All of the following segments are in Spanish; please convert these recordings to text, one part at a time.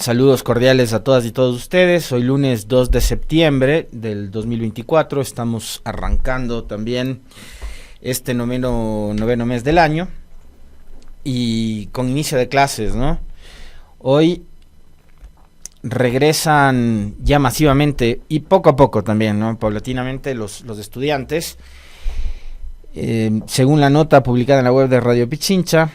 Saludos cordiales a todas y todos ustedes. Hoy lunes 2 de septiembre del 2024. Estamos arrancando también este noveno mes del año y con inicio de clases, ¿no? Hoy regresan ya masivamente y poco a poco también, ¿no? Paulatinamente los estudiantes. Según la nota publicada en la web de Radio Pichincha,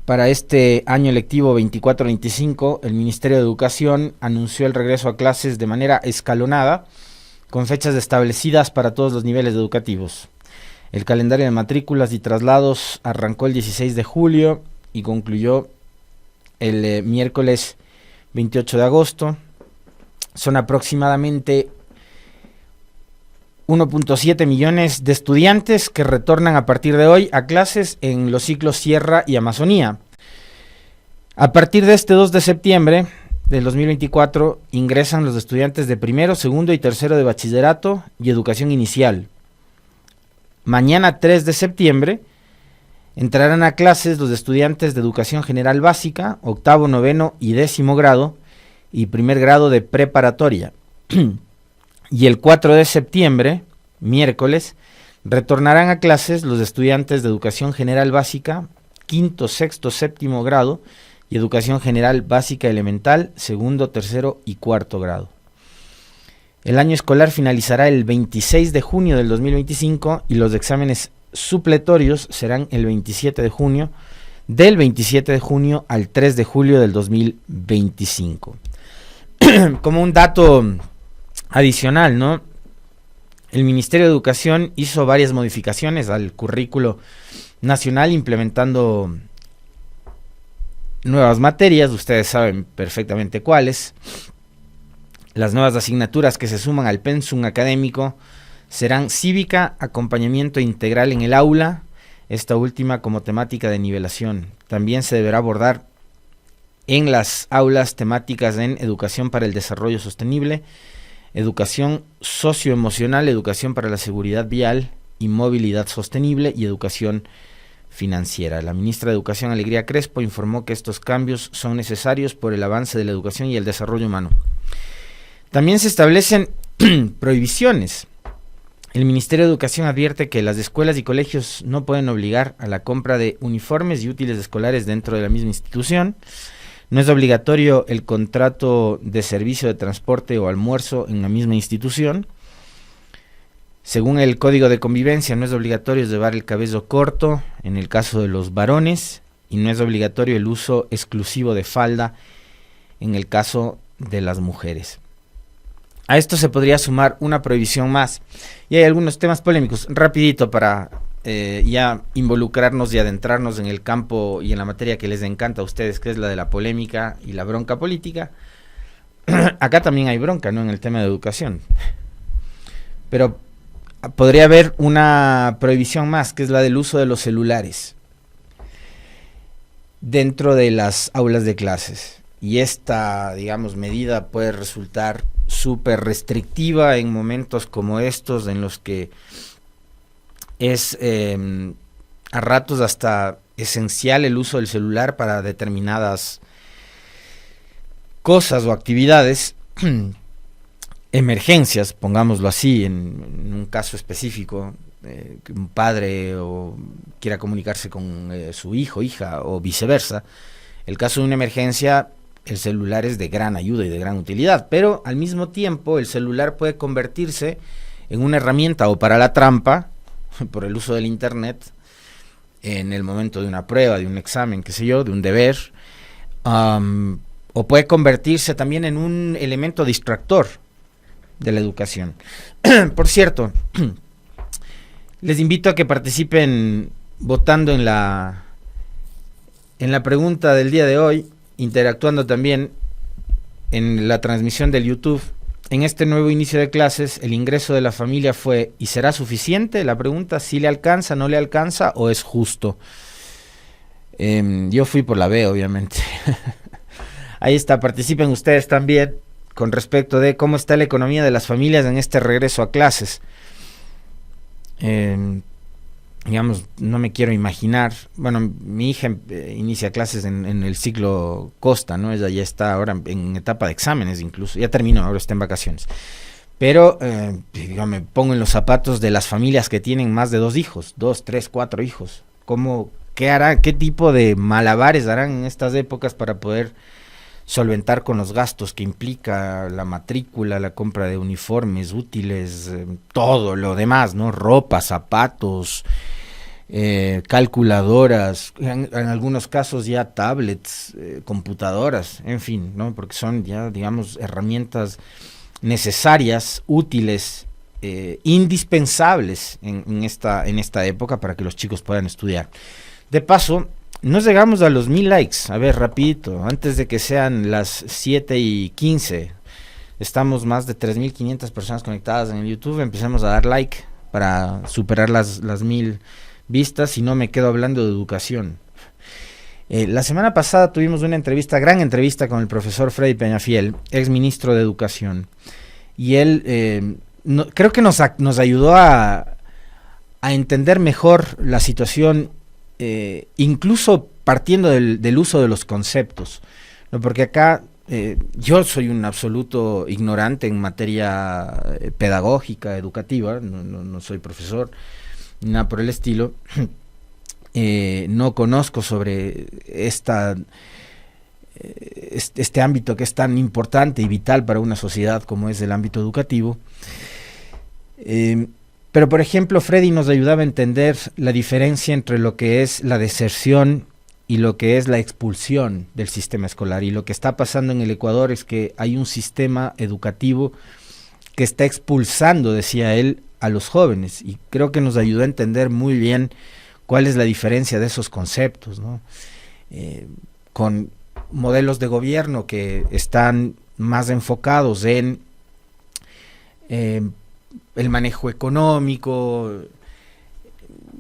para este año lectivo 24-25, el Ministerio de Educación anunció el regreso a clases de manera escalonada, con fechas establecidas para todos los niveles educativos. El calendario de matrículas y traslados arrancó el 16 de julio y concluyó el miércoles 28 de agosto. Son aproximadamente 1.7 millones de estudiantes que retornan a partir de hoy a clases en los ciclos Sierra y Amazonía. A partir de este 2 de septiembre del 2024 ingresan los estudiantes de primero, segundo y tercero de bachillerato y educación inicial. Mañana 3 de septiembre entrarán a clases los estudiantes de educación general básica, octavo, noveno y décimo grado y primer grado de preparatoria. Y el 4 de septiembre, miércoles, retornarán a clases los estudiantes de educación general básica, quinto, sexto, séptimo grado y educación general básica elemental, segundo, tercero y cuarto grado. El año escolar finalizará el 26 de junio del 2025 y los exámenes supletorios serán el 27 de junio, del 27 de junio al 3 de julio del 2025. Como un dato adicional, ¿no? El Ministerio de Educación hizo varias modificaciones al currículo nacional implementando nuevas materias, ustedes saben perfectamente cuáles. Las nuevas asignaturas que se suman al pensum académico serán cívica, acompañamiento integral en el aula, esta última como temática de nivelación. También se deberá abordar en las aulas temáticas en educación para el desarrollo sostenible, educación socioemocional, educación para la seguridad vial y movilidad sostenible y educación financiera. La ministra de Educación, Alegría Crespo, informó que estos cambios son necesarios por el avance de la educación y el desarrollo humano. También se establecen prohibiciones. El Ministerio de Educación advierte que las escuelas y colegios no pueden obligar a la compra de uniformes y útiles escolares dentro de la misma institución. No es obligatorio el contrato de servicio de transporte o almuerzo en la misma institución. Según el Código de Convivencia, no es obligatorio llevar el cabello corto en el caso de los varones y no es obligatorio el uso exclusivo de falda en el caso de las mujeres. A esto se podría sumar una prohibición más. Y hay algunos temas polémicos. Rapidito para ya involucrarnos y adentrarnos en el campo y en la materia que les encanta a ustedes, que es la de la polémica y la bronca política. Acá también hay bronca, ¿no? En el tema de educación. Pero podría haber una prohibición más, que es la del uso de los celulares dentro de las aulas de clases. Y esta, digamos, medida puede resultar súper restrictiva en momentos como estos, en los que es a ratos hasta esencial el uso del celular para determinadas cosas o actividades, emergencias, pongámoslo así, en un caso específico, que un padre o quiera comunicarse con su hijo, hija o viceversa. El caso de una emergencia, el celular es de gran ayuda y de gran utilidad, pero al mismo tiempo el celular puede convertirse en una herramienta o para la trampa, por el uso del internet, en el momento de una prueba, de un examen, qué sé yo, de un deber, o puede convertirse también en un elemento distractor de la educación. Por cierto, les invito a que participen votando en la pregunta del día de hoy, interactuando también en la transmisión del YouTube. En este nuevo inicio de clases, el ingreso de la familia fue ¿y será suficiente? La pregunta, ¿si le alcanza, no le alcanza o es justo? Yo fui por la B, obviamente. Ahí está, participen ustedes también con respecto de cómo está la economía de las familias en este regreso a clases. digamos, no me quiero imaginar. Bueno, mi hija inicia clases en el ciclo Costa, ¿no? Ella ya está ahora en etapa de exámenes incluso, ya terminó, ahora está en vacaciones. Pero, digamos, me pongo en los zapatos de las familias que tienen más de 2 hijos, 2, 3, 4 hijos. ¿Qué harán, qué tipo de malabares harán en estas épocas para poder solventar con los gastos que implica la matrícula, la compra de uniformes, útiles, todo lo demás, ¿no? Ropa, zapatos, calculadoras, en algunos casos ya tablets, computadoras, en fin, ¿no? Porque son ya, digamos, herramientas necesarias, útiles, indispensables en esta época para que los chicos puedan estudiar. De paso, nos llegamos a los 1000 likes. A ver, rapidito, antes de que sean las 7:15, estamos más de 3500 personas conectadas en el YouTube. Empecemos a dar like para superar las 1000 vistas, y no me quedo hablando de educación. La semana pasada tuvimos una gran entrevista con el profesor Freddy Peñafiel, ex ministro de Educación, y él creo que nos ayudó a entender mejor la situación, incluso partiendo del uso de los conceptos, ¿no? Porque acá yo soy un absoluto ignorante en materia pedagógica, educativa, no soy profesor, nada por el estilo. No conozco sobre este ámbito que es tan importante y vital para una sociedad como es el ámbito educativo. Pero, por ejemplo, Freddy nos ayudaba a entender la diferencia entre lo que es la deserción y lo que es la expulsión del sistema escolar. Y lo que está pasando en el Ecuador es que hay un sistema educativo que está expulsando, decía él, a los jóvenes. Y creo que nos ayudó a entender muy bien cuál es la diferencia de esos conceptos, ¿no? Con modelos de gobierno que están más enfocados en el manejo económico,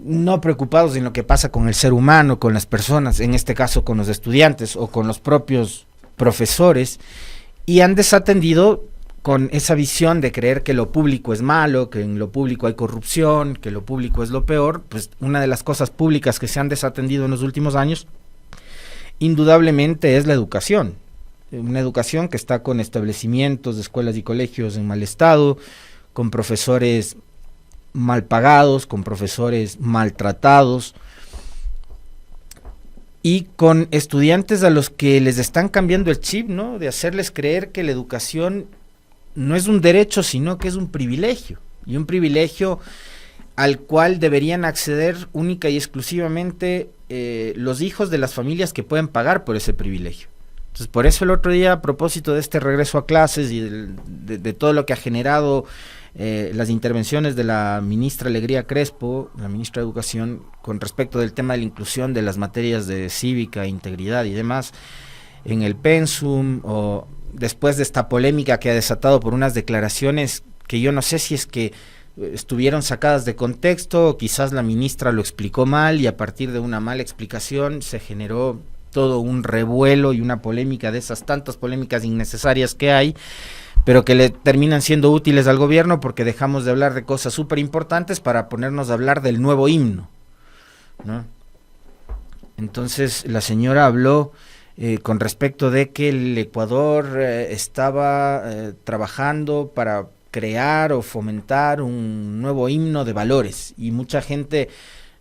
no preocupados en lo que pasa con el ser humano, con las personas, en este caso con los estudiantes o con los propios profesores, y han desatendido con esa visión de creer que lo público es malo, que en lo público hay corrupción, que lo público es lo peor. Pues una de las cosas públicas que se han desatendido en los últimos años, indudablemente, es la educación. Una educación que está con establecimientos de escuelas y colegios en mal estado, con profesores mal pagados, con profesores maltratados, y con estudiantes a los que les están cambiando el chip, ¿no? De hacerles creer que la educación no es un derecho, sino que es un privilegio, y un privilegio al cual deberían acceder única y exclusivamente los hijos de las familias que pueden pagar por ese privilegio. Entonces, por eso el otro día, a propósito de este regreso a clases y de todo lo que ha generado las intervenciones de la ministra Alegría Crespo, la ministra de Educación, con respecto del tema de la inclusión de las materias de cívica, integridad y demás en el pensum, o después de esta polémica que ha desatado por unas declaraciones que yo no sé si es que estuvieron sacadas de contexto, o quizás la ministra lo explicó mal, y a partir de una mala explicación se generó todo un revuelo y una polémica de esas tantas polémicas innecesarias que hay, pero que le terminan siendo útiles al gobierno, porque dejamos de hablar de cosas súper importantes para ponernos a hablar del nuevo himno, ¿no? Entonces la señora habló con respecto de que el Ecuador estaba trabajando para crear o fomentar un nuevo himno de valores, y mucha gente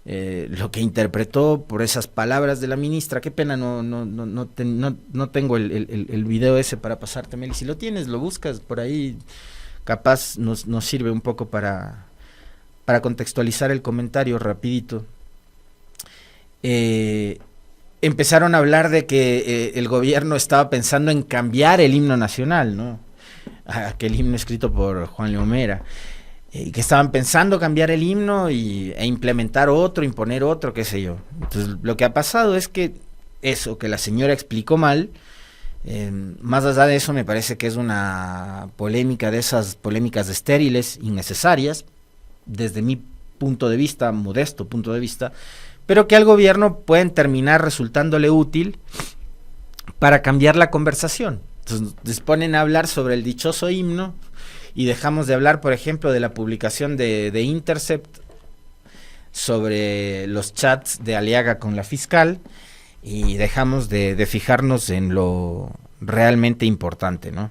lo que interpretó por esas palabras de la ministra, qué pena, no tengo el video ese para pasarte, Meli. Si lo tienes, lo buscas por ahí, capaz nos sirve un poco para contextualizar el comentario rapidito. Empezaron a hablar de que el gobierno estaba pensando en cambiar el himno nacional, ¿no? Aquel himno escrito por Juan Leomera, que estaban pensando cambiar el himno e implementar otro, imponer otro, qué sé yo. Entonces, lo que ha pasado es que eso que la señora explicó mal, más allá de eso, me parece que es una polémica de esas polémicas estériles, innecesarias, desde mi punto de vista, modesto punto de vista, pero que al gobierno pueden terminar resultándole útil para cambiar la conversación. Entonces, les ponen a hablar sobre el dichoso himno y dejamos de hablar, por ejemplo, de la publicación de Intercept sobre los chats de Aliaga con la fiscal y dejamos de fijarnos en lo realmente importante, ¿no?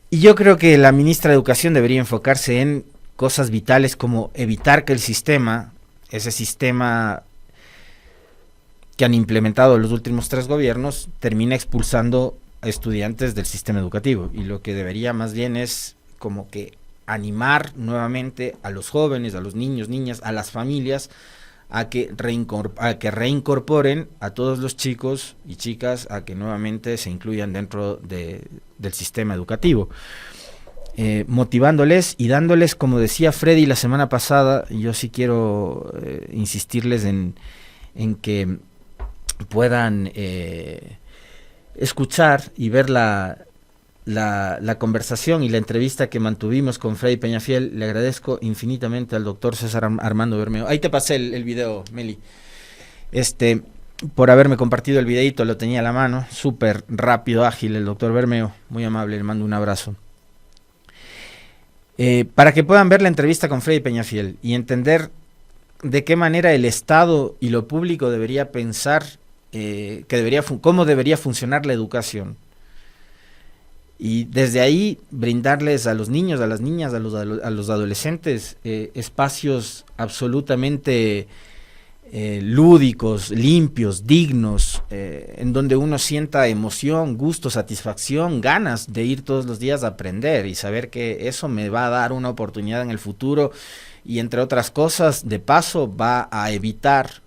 Y yo creo que la ministra de Educación debería enfocarse en cosas vitales como evitar que el sistema, ese sistema que han implementado los últimos 3 gobiernos, termine expulsando a estudiantes del sistema educativo. Y lo que debería más bien es como que animar nuevamente a los jóvenes, a los niños, niñas, a las familias, a que reincorporen a todos los chicos y chicas a que nuevamente se incluyan dentro del sistema educativo, motivándoles y dándoles, como decía Freddy la semana pasada, yo sí quiero insistirles en que puedan escuchar y ver la conversación y la entrevista que mantuvimos con Freddy Peñafiel. Le agradezco infinitamente al doctor César Armando Bermeo. Ahí te pasé el video, Meli. Por haberme compartido el videito, lo tenía a la mano. Súper rápido, ágil el doctor Bermeo. Muy amable, le mando un abrazo. Para que puedan ver la entrevista con Freddy Peñafiel y entender de qué manera el Estado y lo público debería pensar, cómo debería funcionar la educación. Y desde ahí brindarles a los niños, a las niñas, a los adolescentes espacios absolutamente lúdicos, limpios, dignos, en donde uno sienta emoción, gusto, satisfacción, ganas de ir todos los días a aprender y saber que eso me va a dar una oportunidad en el futuro y, entre otras cosas, de paso va a evitar,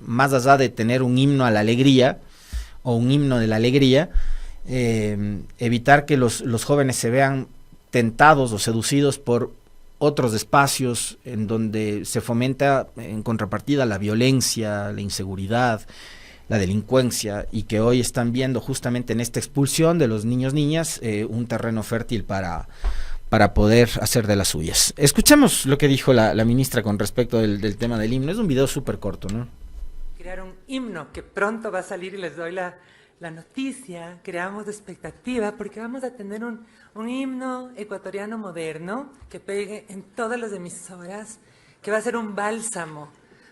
más allá de tener un himno a la alegría o un himno de la alegría, evitar que los jóvenes se vean tentados o seducidos por otros espacios en donde se fomenta en contrapartida la violencia, la inseguridad, la delincuencia, y que hoy están viendo justamente en esta expulsión de los niños niñas un terreno fértil para poder hacer de las suyas. Escuchemos lo que dijo la ministra con respecto del tema del himno. Es un video súper corto, ¿no? Crear un himno que pronto va a salir y les doy la noticia, creamos expectativa, porque vamos a tener un himno ecuatoriano moderno que pegue en todas las emisoras, que va a ser un bálsamo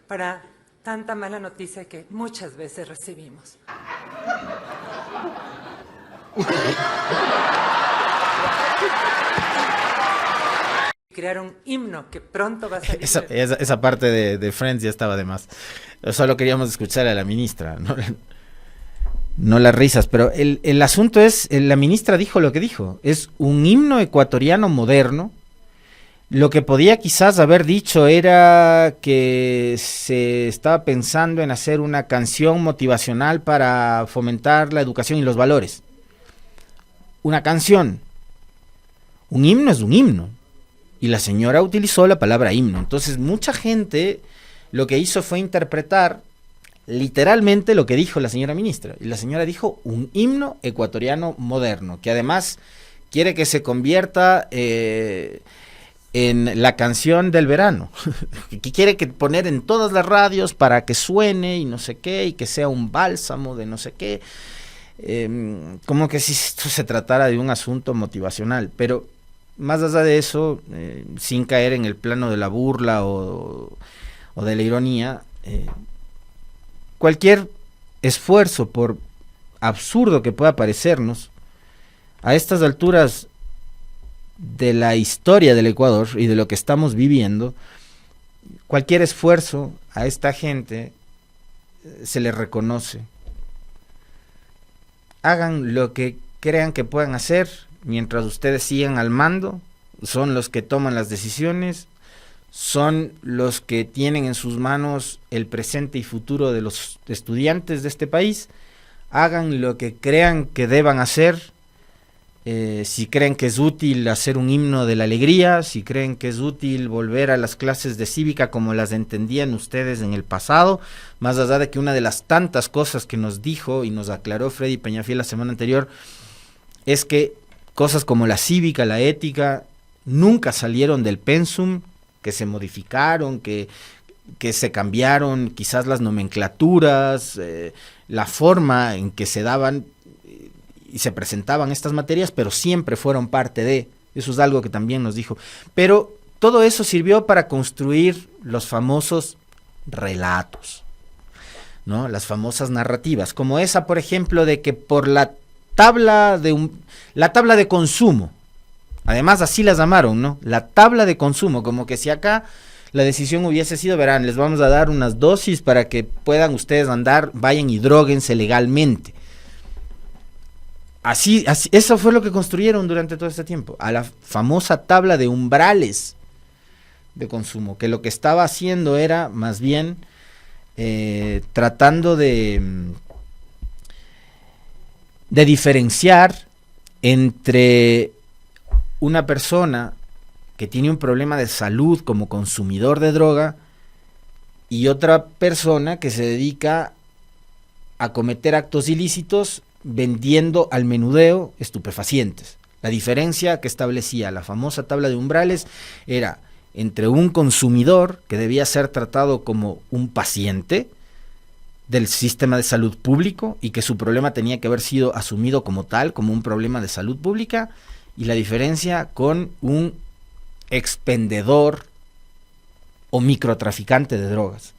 para tanta mala noticia que muchas veces recibimos. Crear un himno que pronto va a salir. Esa parte de Friends ya estaba de más. Solo queríamos escuchar a la ministra, no las risas, pero el asunto es, la ministra dijo lo que dijo, es un himno ecuatoriano moderno. Lo que podía quizás haber dicho era que se estaba pensando en hacer una canción motivacional para fomentar la educación y los valores. Una canción. Un himno es un himno. Y la señora utilizó la palabra himno. Entonces mucha gente lo que hizo fue interpretar literalmente lo que dijo la señora ministra. Y la señora dijo un himno ecuatoriano moderno, que además quiere que se convierta en la canción del verano, que quiere que poner en todas las radios para que suene y no sé qué, y que sea un bálsamo de no sé qué, como que si esto se tratara de un asunto motivacional. Pero más allá de eso, sin caer en el plano de la burla o de la ironía, cualquier esfuerzo, por absurdo que pueda parecernos, a estas alturas de la historia del Ecuador y de lo que estamos viviendo, cualquier esfuerzo a esta gente se les reconoce. Hagan lo que crean que puedan hacer mientras ustedes sigan al mando, son los que toman las decisiones, son los que tienen en sus manos el presente y futuro de los estudiantes de este país. Hagan lo que crean que deban hacer. Si creen que es útil hacer un himno de la alegría, si creen que es útil volver a las clases de cívica como las entendían ustedes en el pasado, más allá de que una de las tantas cosas que nos dijo y nos aclaró Freddy Peñafiel la semana anterior es que cosas como la cívica, la ética, nunca salieron del pensum, que se modificaron, que se cambiaron quizás las nomenclaturas, la forma en que se daban y se presentaban estas materias, pero siempre fueron parte de Eso es algo que también nos dijo. Pero todo eso sirvió para construir los famosos relatos, ¿no? Las famosas narrativas, como esa, por ejemplo, de que por la tabla de consumo, además así las llamaron, ¿no? La tabla de consumo, como que si acá la decisión hubiese sido, verán, les vamos a dar unas dosis para que puedan ustedes andar, vayan y dróguense legalmente. Así, eso fue lo que construyeron durante todo este tiempo, a la famosa tabla de umbrales de consumo, que lo que estaba haciendo era más bien tratando de diferenciar entre una persona que tiene un problema de salud como consumidor de droga y otra persona que se dedica a cometer actos ilícitos vendiendo al menudeo estupefacientes. La diferencia que establecía la famosa tabla de umbrales era entre un consumidor que debía ser tratado como un paciente del sistema de salud público y que su problema tenía que haber sido asumido como tal, como un problema de salud pública, y la diferencia con un expendedor o microtraficante de drogas.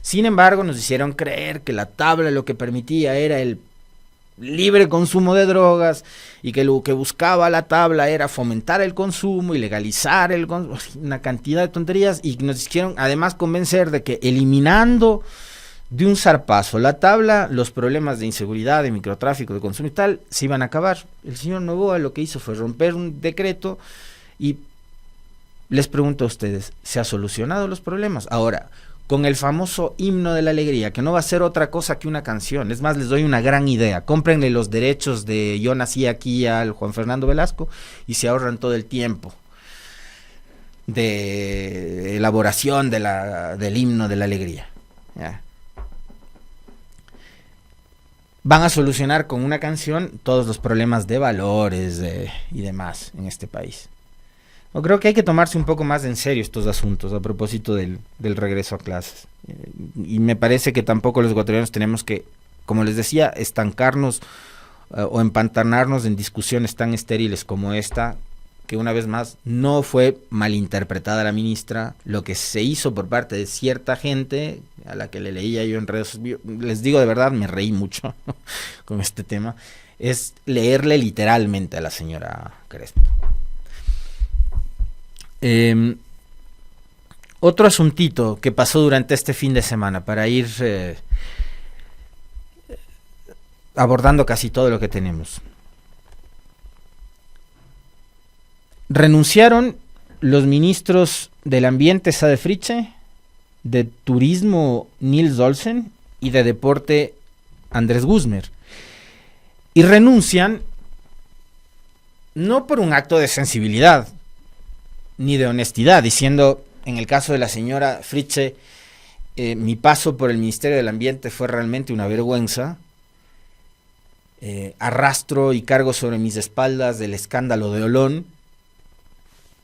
Sin embargo, nos hicieron creer que la tabla lo que permitía era el libre consumo de drogas y que lo que buscaba la tabla era fomentar el consumo y legalizar el consumo, una cantidad de tonterías, y nos hicieron además convencer de que eliminando de un zarpazo la tabla, los problemas de inseguridad, de microtráfico, de consumo y tal, se iban a acabar. El señor Noboa lo que hizo fue romper un decreto y les pregunto a ustedes, ¿se ha solucionado los problemas? Ahora, con el famoso himno de la alegría, que no va a ser otra cosa que una canción. Es más, les doy una gran idea. Cómprenle los derechos de Yo nací aquí al Juan Fernando Velasco y se ahorran todo el tiempo de elaboración del himno de la alegría. ¿Ya? Van a solucionar con una canción todos los problemas de valores y demás en este país. Yo creo que hay que tomarse un poco más en serio estos asuntos a propósito del regreso a clases. Y me parece que tampoco los ecuatorianos tenemos que, como les decía, estancarnos o empantanarnos en discusiones tan estériles como esta, que una vez más no fue malinterpretada la ministra. Lo que se hizo por parte de cierta gente, a la que le leía yo en redes, les digo de verdad, me reí mucho con este tema, es leerle literalmente a la señora Crespo. Otro asuntito que pasó durante este fin de semana, para ir abordando casi todo lo que tenemos. Renunciaron los ministros del Ambiente, Sade Fritzsche, de Turismo, Nils Olsen, y de Deporte, Andrés Guzmer. Y renuncian no por un acto de sensibilidad ni de honestidad, diciendo, en el caso de la señora Fritzsche, mi paso por el Ministerio del Ambiente fue realmente una vergüenza. Arrastro y cargo sobre mis espaldas del escándalo de Olón.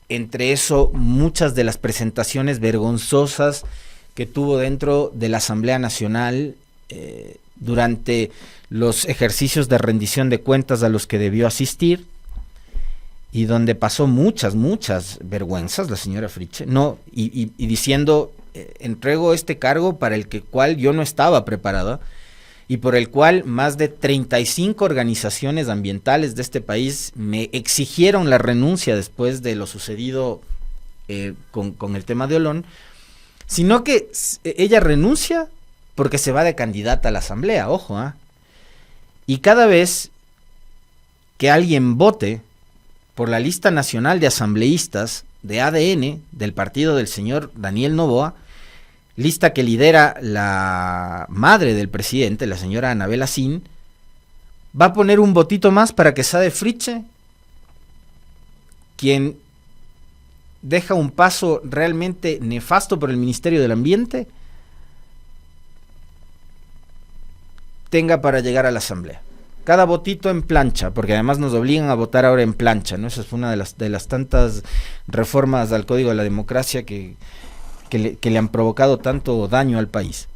Entre eso, muchas de las presentaciones vergonzosas que tuvo dentro de la Asamblea Nacional durante los ejercicios de rendición de cuentas a los que debió asistir, y donde pasó muchas vergüenzas la señora Fritzsche, no, y diciendo, entrego este cargo para el cual yo no estaba preparada, y por el cual más de 35 organizaciones ambientales de este país me exigieron la renuncia después de lo sucedido con el tema de Olón, sino que ella renuncia porque se va de candidata a la asamblea, ojo, y cada vez que alguien vote por la lista nacional de asambleístas de ADN del partido del señor Daniel Noboa, lista que lidera la madre del presidente, la señora Anabel Asín, va a poner un votito más para que Sade Fritzsche, quien deja un paso realmente nefasto por el Ministerio del Ambiente, tenga para llegar a la asamblea. Cada votito en plancha, porque además nos obligan a votar ahora en plancha, ¿no? Esa es una de las tantas reformas al Código de la Democracia que le han provocado tanto daño al país.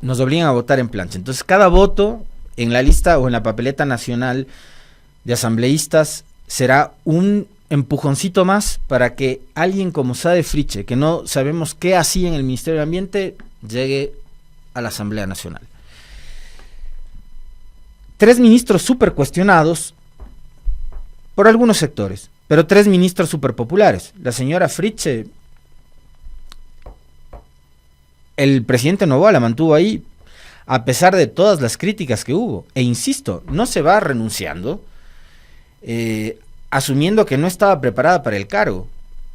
Nos obligan a votar en plancha. Entonces, cada voto en la lista o en la papeleta nacional de asambleístas será un empujoncito más para que alguien como Sade Fritzsche, que no sabemos qué hacía en el Ministerio del Ambiente, llegue a la Asamblea Nacional. 3 ministros súper cuestionados por algunos sectores, pero 3 ministros súper populares. La señora Fritzsche, el presidente Noboa la mantuvo ahí a pesar de todas las críticas que hubo. E insisto, no se va renunciando, asumiendo que no estaba preparada para el cargo,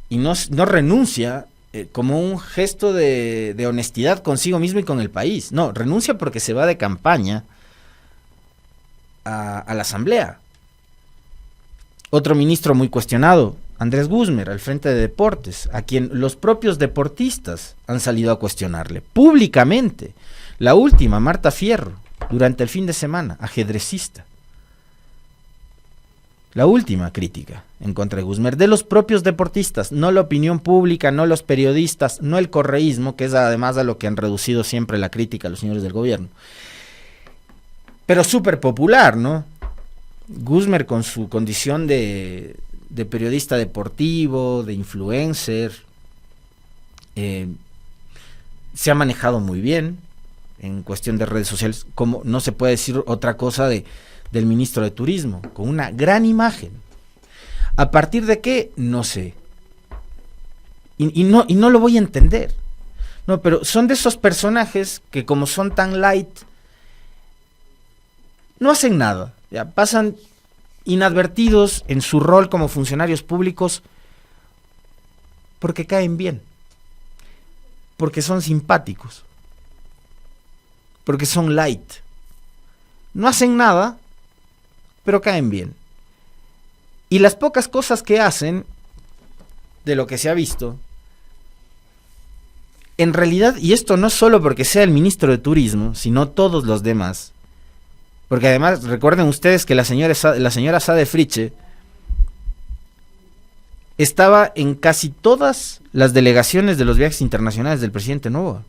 y no renuncia como un gesto de honestidad consigo mismo y con el país. No, renuncia porque se va de campaña a la Asamblea. Otro ministro muy cuestionado, Andrés Guzmán, al frente de Deportes, a quien los propios deportistas han salido a cuestionarle públicamente. La última, Marta Fierro, durante el fin de semana, ajedrecista. La última crítica en contra de Guzmán, de los propios deportistas, no la opinión pública, no los periodistas, no el correísmo, que es además a lo que han reducido siempre la crítica a los señores del gobierno. Pero súper popular, ¿no? Guzmán, con su condición de periodista deportivo, de influencer, se ha manejado muy bien en cuestión de redes sociales, como no se puede decir otra cosa del ministro de Turismo, con una gran imagen. ¿A partir de qué? No sé. Y no lo voy a entender. No, pero son de esos personajes que, como son tan light, no hacen nada. Ya pasan inadvertidos en su rol como funcionarios públicos porque caen bien, porque son simpáticos, porque son light. No hacen nada, pero caen bien. Y las pocas cosas que hacen, de lo que se ha visto, en realidad, y esto no solo porque sea el ministro de Turismo, sino todos los demás, porque además recuerden ustedes que la señora Sade Fritzsche estaba en casi todas las delegaciones de los viajes internacionales del presidente Noboa.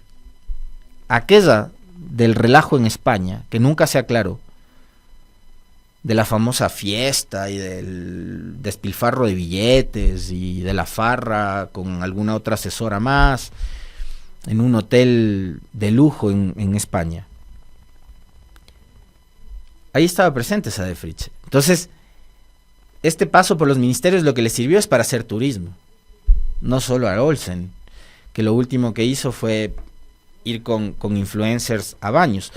Aquella del relajo en España, que nunca se aclaró, de la famosa fiesta y del despilfarro de billetes y de la farra con alguna otra asesora más en un hotel de lujo en España. Ahí estaba presente Sade Fritzsche. Entonces, este paso por los ministerios lo que le sirvió es para hacer turismo. No solo a Olsen, que lo último que hizo fue ir con influencers a baños.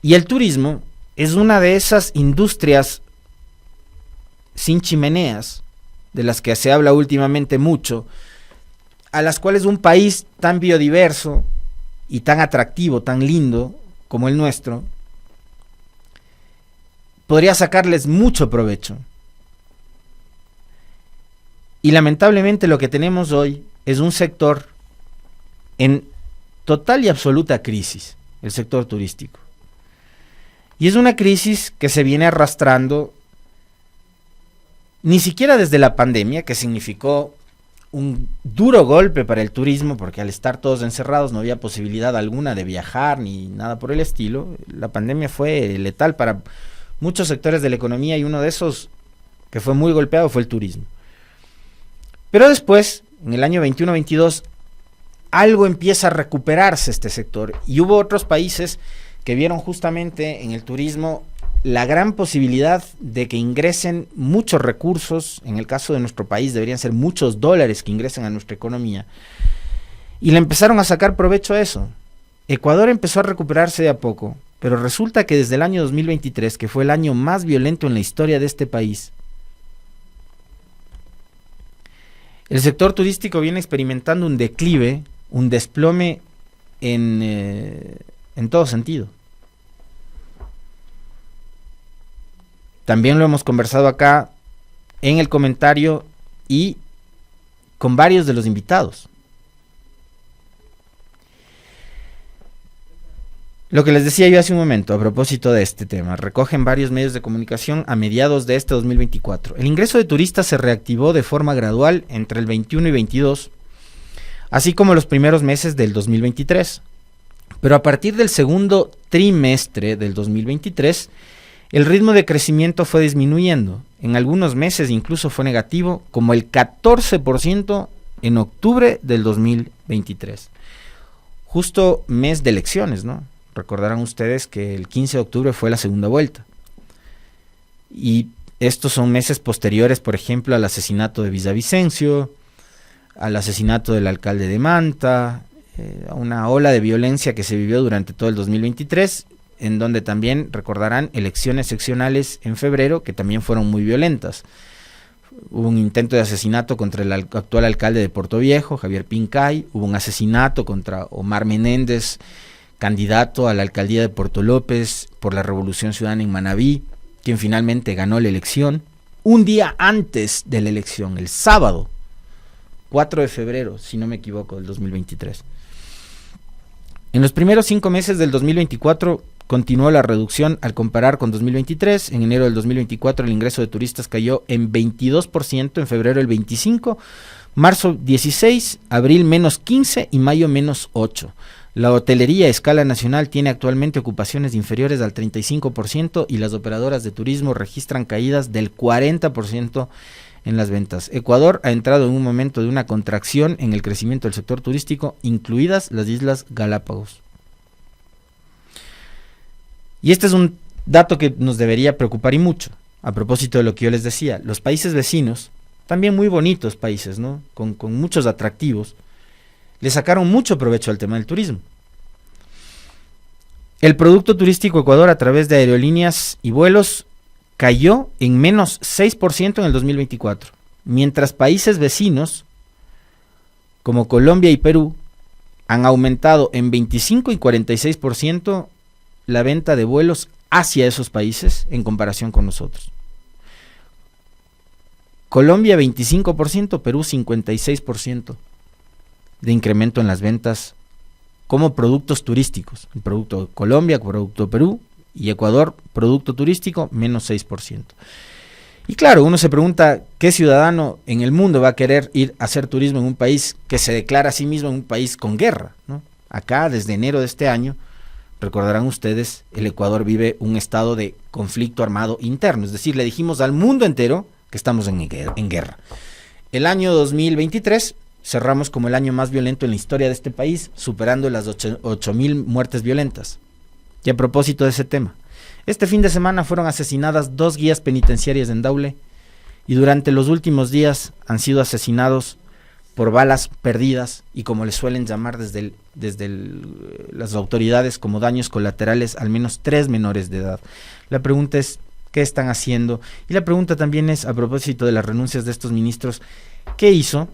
Y el turismo es una de esas industrias sin chimeneas, de las que se habla últimamente mucho, a las cuales un país tan biodiverso y tan atractivo, tan lindo como el nuestro, podría sacarles mucho provecho. Y lamentablemente lo que tenemos hoy es un sector en total y absoluta crisis, el sector turístico. Y es una crisis que se viene arrastrando ni siquiera desde la pandemia, que significó un duro golpe para el turismo, porque al estar todos encerrados no había posibilidad alguna de viajar ni nada por el estilo. La pandemia fue letal para muchos sectores de la economía y uno de esos que fue muy golpeado fue el turismo. Pero después, en el año 21-22, algo empieza a recuperarse este sector, y hubo otros países que vieron justamente en el turismo la gran posibilidad de que ingresen muchos recursos. En el caso de nuestro país deberían ser muchos dólares que ingresen a nuestra economía, y le empezaron a sacar provecho a eso. Ecuador empezó a recuperarse de a poco, pero resulta que desde el año 2023, que fue el año más violento en la historia de este país, el sector turístico viene experimentando un declive, un desplome en todo sentido. También lo hemos conversado acá en el comentario y con varios de los invitados. Lo que les decía yo hace un momento a propósito de este tema, recogen varios medios de comunicación a mediados de este 2024. El ingreso de turistas se reactivó de forma gradual entre el 21 y 22, así como los primeros meses del 2023. Pero a partir del segundo trimestre del 2023 El ritmo de crecimiento fue disminuyendo. En algunos meses incluso fue negativo, como el 14% en octubre del 2023. Justo mes de elecciones, ¿no? Recordarán ustedes que el 15 de octubre fue la segunda vuelta. Y estos son meses posteriores, por ejemplo, al asesinato de Villavicencio, al asesinato del alcalde de Manta, a una ola de violencia que se vivió durante todo el 2023, en donde también recordarán elecciones seccionales en febrero que también fueron muy violentas. Hubo un intento de asesinato contra el actual alcalde de Puerto Viejo, Javier Pincay, hubo un asesinato contra Omar Menéndez, candidato a la alcaldía de Puerto López por la Revolución Ciudadana en Manabí, quien finalmente ganó la elección, un día antes de la elección, el sábado, 4 de febrero, si no me equivoco, del 2023. En los primeros 5 meses del 2024 continuó la reducción al comparar con 2023. En enero del 2024 el ingreso de turistas cayó en 22%, en febrero el 25%, marzo 16%, abril menos 15% y mayo menos 8%. La hotelería a escala nacional tiene actualmente ocupaciones inferiores al 35% y las operadoras de turismo registran caídas del 40% en las ventas. Ecuador ha entrado en un momento de una contracción en el crecimiento del sector turístico, incluidas las Islas Galápagos. Y este es un dato que nos debería preocupar y mucho, a propósito de lo que yo les decía. Los países vecinos, también muy bonitos países, ¿no? Con muchos atractivos, le sacaron mucho provecho al tema del turismo. El producto turístico Ecuador a través de aerolíneas y vuelos cayó en menos 6% en el 2024, mientras países vecinos como Colombia y Perú han aumentado en 25 y 46% la venta de vuelos hacia esos países en comparación con nosotros. Colombia 25%, Perú 56% de incremento en las ventas como productos turísticos. El producto de Colombia, producto de Perú, y Ecuador, producto turístico, menos 6%. Y claro, uno se pregunta, ¿qué ciudadano en el mundo va a querer ir a hacer turismo en un país que se declara a sí mismo un país con guerra, ¿no? Acá, desde enero de este año, recordarán ustedes, el Ecuador vive un estado de conflicto armado interno, es decir, le dijimos al mundo entero que estamos en guerra. El año 2023 cerramos como el año más violento en la historia de este país, superando las 8.000 muertes violentas. Y a propósito de ese tema, este fin de semana fueron asesinadas 2 guías penitenciarias en Daule y durante los últimos días han sido asesinados por balas perdidas y, como les suelen llamar desde las autoridades, como daños colaterales, al menos 3 menores de edad. La pregunta es, ¿qué están haciendo? Y la pregunta también es, a propósito de las renuncias de estos ministros, ¿qué hizo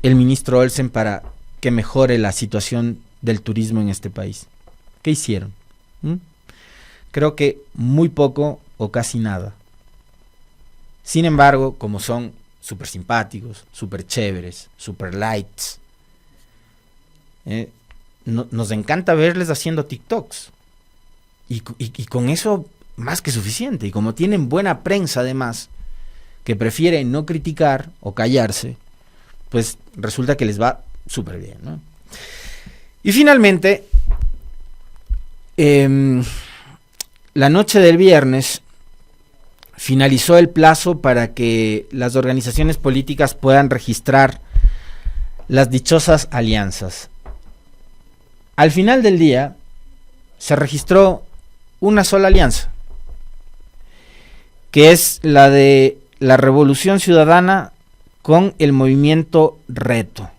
el ministro Olsen para que mejore la situación del turismo en este país? ¿Qué hicieron? Creo que muy poco o casi nada. Sin embargo, como son súper simpáticos, súper chéveres, súper lights, nos encanta verles haciendo TikToks. Y con eso más que suficiente. Y como tienen buena prensa además, que prefiere no criticar o callarse, pues resulta que les va súper bien, ¿no? Y finalmente, la noche del viernes finalizó el plazo para que las organizaciones políticas puedan registrar las dichosas alianzas. Al final del día se registró una sola alianza, que es la de la Revolución Ciudadana con el movimiento Reto.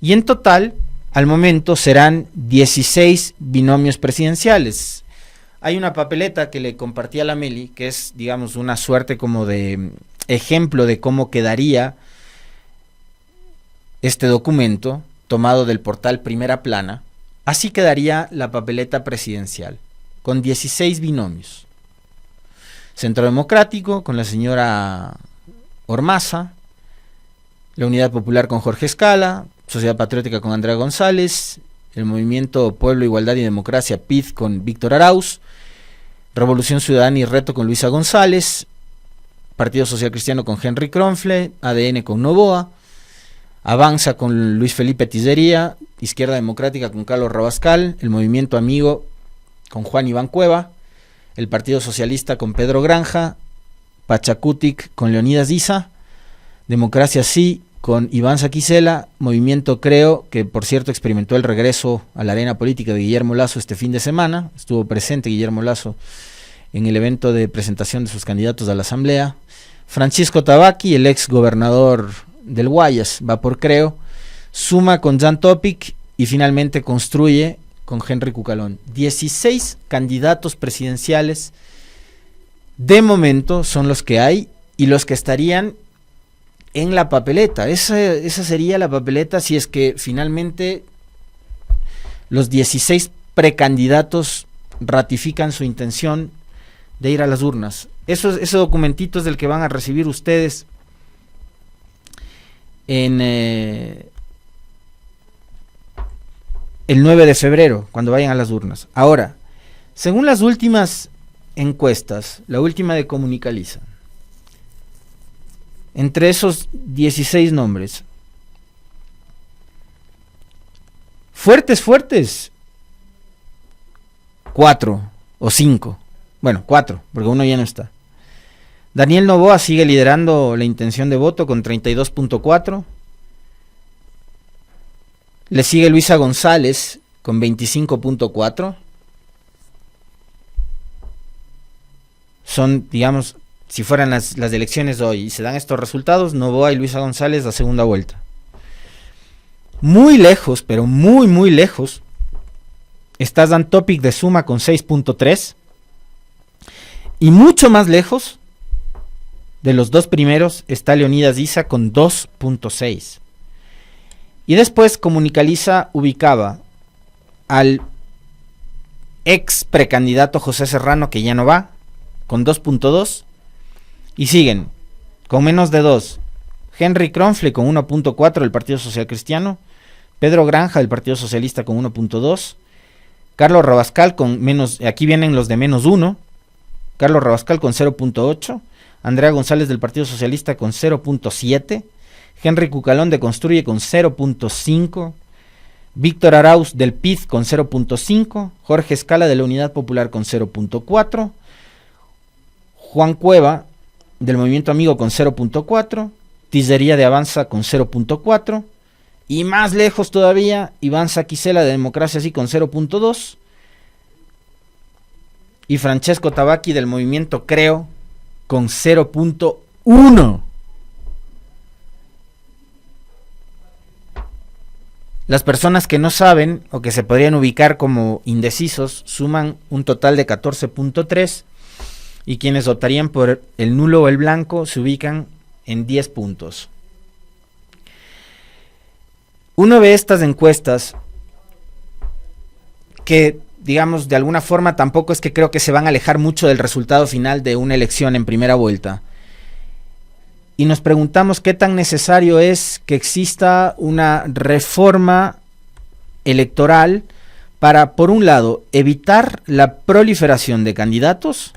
Y en total, al momento, serán 16 binomios presidenciales. Hay una papeleta que le compartí a la Meli, que es, digamos, una suerte como de ejemplo de cómo quedaría este documento, tomado del portal Primera Plana. Así quedaría la papeleta presidencial, con 16 binomios. Centro Democrático, con la señora Ormaza, la Unidad Popular con Jorge Escala, Sociedad Patriótica con Andrea González, el Movimiento Pueblo, Igualdad y Democracia, PID, con Víctor Arauz, Revolución Ciudadana y Reto con Luisa González, Partido Social Cristiano con Henry Kronfle, ADN con Novoa, Avanza con Luis Felipe Tizería, Izquierda Democrática con Carlos Rabascal, el Movimiento Amigo con Juan Iván Cueva, el Partido Socialista con Pedro Granja, Pachacutic con Leonidas Issa, Democracia Sí con Iván Saquicela, Movimiento Creo, que por cierto experimentó el regreso a la arena política de Guillermo Lasso este fin de semana, estuvo presente Guillermo Lasso en el evento de presentación de sus candidatos a la Asamblea, Francisco Tabaqui, el ex gobernador del Guayas, va por Creo, suma con Jan Topic y finalmente construye con Henry Cucalón. 16 candidatos presidenciales de momento son los que hay y los que estarían en la papeleta. Esa sería la papeleta si es que finalmente los 16 precandidatos ratifican su intención de ir a las urnas. Ese documentito es del que van a recibir ustedes en el 9 de febrero, cuando vayan a las urnas. Ahora, según las últimas encuestas, la última de Comunicaliza, entre esos 16 nombres, fuertes, 4 o 5, bueno, 4, porque uno ya no está. Daniel Noboa sigue liderando la intención de voto con 32.4. Le sigue Luisa González con 25.4. Son, digamos, si fueran las elecciones de hoy y se dan estos resultados, Noboa y Luisa González la segunda vuelta. Muy lejos, pero muy lejos, está Dan Topic de Suma con 6.3. Y mucho más lejos de los dos primeros está Leonidas Issa con 2.6. Y después Comunicaliza ubicaba al ex precandidato José Serrano, que ya no va, con 2.2. Y siguen con menos de 2 Henry Kronfle con 1.4 del Partido Social Cristiano, Pedro Granja del Partido Socialista con 1.2, Carlos Rabascal con menos, aquí vienen los de menos 1, Carlos Rabascal con 0.8, Andrea González del Partido Socialista con 0.7, Henry Cucalón de Construye con 0.5, Víctor Arauz del PID con 0.5, Jorge Escala de la Unidad Popular con 0.4, Juan Cueva del Movimiento Amigo con 0.4, Tizería de Avanza con 0.4, y más lejos todavía, Iván Saquicela de Democracia Sí con 0.2, y Francesco Tabaqui del Movimiento Creo con 0.1. Las personas que no saben o que se podrían ubicar como indecisos suman un total de 14.3 y quienes votarían por el nulo o el blanco se ubican en 10 puntos. Uno ve estas encuestas que, digamos, de alguna forma tampoco es que creo que se van a alejar mucho del resultado final de una elección en primera vuelta. Y nos preguntamos qué tan necesario es que exista una reforma electoral para, por un lado, evitar la proliferación de candidatos,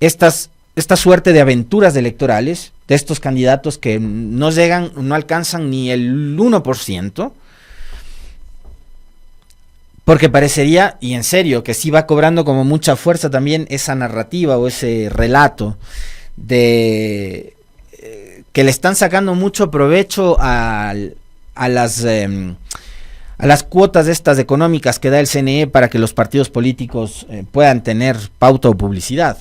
esta suerte de aventuras electorales, de estos candidatos que no llegan, no alcanzan ni el 1%, porque parecería, y en serio, que sí va cobrando como mucha fuerza también esa narrativa o ese relato de que le están sacando mucho provecho a las cuotas estas económicas que da el CNE para que los partidos políticos puedan tener pauta o publicidad.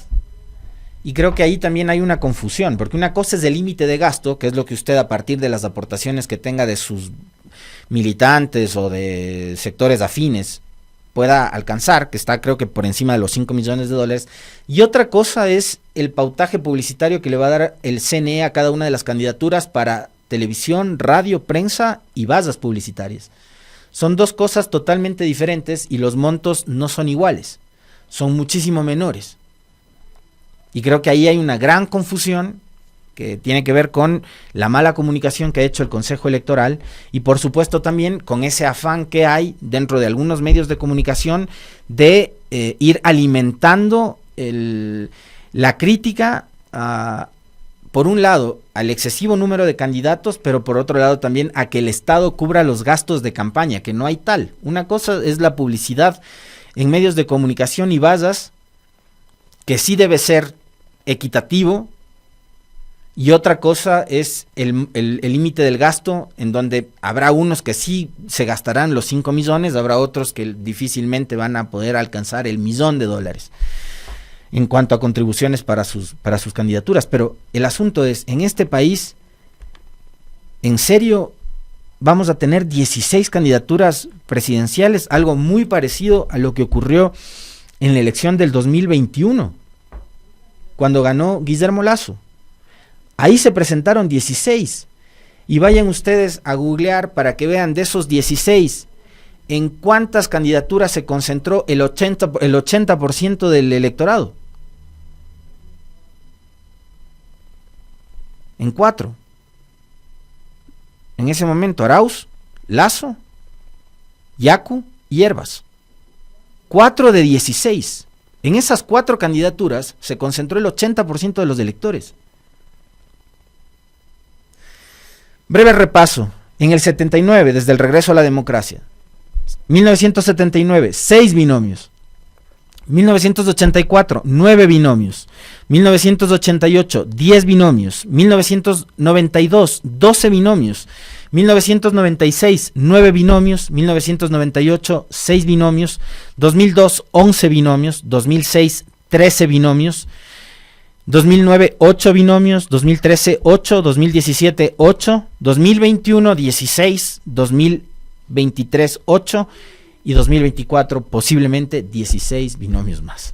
Y creo que ahí también hay una confusión, porque una cosa es el límite de gasto, que es lo que usted a partir de las aportaciones que tenga de sus militantes o de sectores afines pueda alcanzar, que está creo que por encima de los 5 millones de dólares, y otra cosa es el pautaje publicitario que le va a dar el CNE a cada una de las candidaturas para televisión, radio, prensa y vallas publicitarias. Son dos cosas totalmente diferentes y los montos no son iguales, son muchísimo menores. Y creo que ahí hay una gran confusión que tiene que ver con la mala comunicación que ha hecho el Consejo Electoral y por supuesto también con ese afán que hay dentro de algunos medios de comunicación de ir alimentando la crítica por un lado al excesivo número de candidatos, pero por otro lado también a que el Estado cubra los gastos de campaña, que no hay tal. Una cosa es la publicidad en medios de comunicación y bazas, que sí debe ser equitativo, y otra cosa es el límite del gasto, en donde habrá unos que sí se gastarán los 5 millones, habrá otros que difícilmente van a poder alcanzar el $1.000.000 en cuanto a contribuciones para sus candidaturas. Pero el asunto es, en este país, ¿en serio vamos a tener 16 candidaturas presidenciales? Algo muy parecido a lo que ocurrió en la elección del 2021, cuando ganó Guillermo Lasso. Ahí se presentaron 16, y vayan ustedes a googlear para que vean de esos 16, en cuántas candidaturas se concentró el 80% del electorado. En 4. En ese momento, Arauz, Lasso, Yacu y Hervas. 4 de 16. En esas 4 candidaturas se concentró el 80% de los electores. Breve repaso. En el 79, desde el regreso a la democracia. 1979, 6 binomios. 1984, 9 binomios. 1988, 10 binomios. 1992, 12 binomios. 1996, 9 binomios. 1998, 6 binomios. 2002, 11 binomios. 2006, 13 binomios. 2009, 8 binomios. 2013, 8. 2017, 8. 2021, 16. 2023, 8. Y 2024 posiblemente 16 binomios más.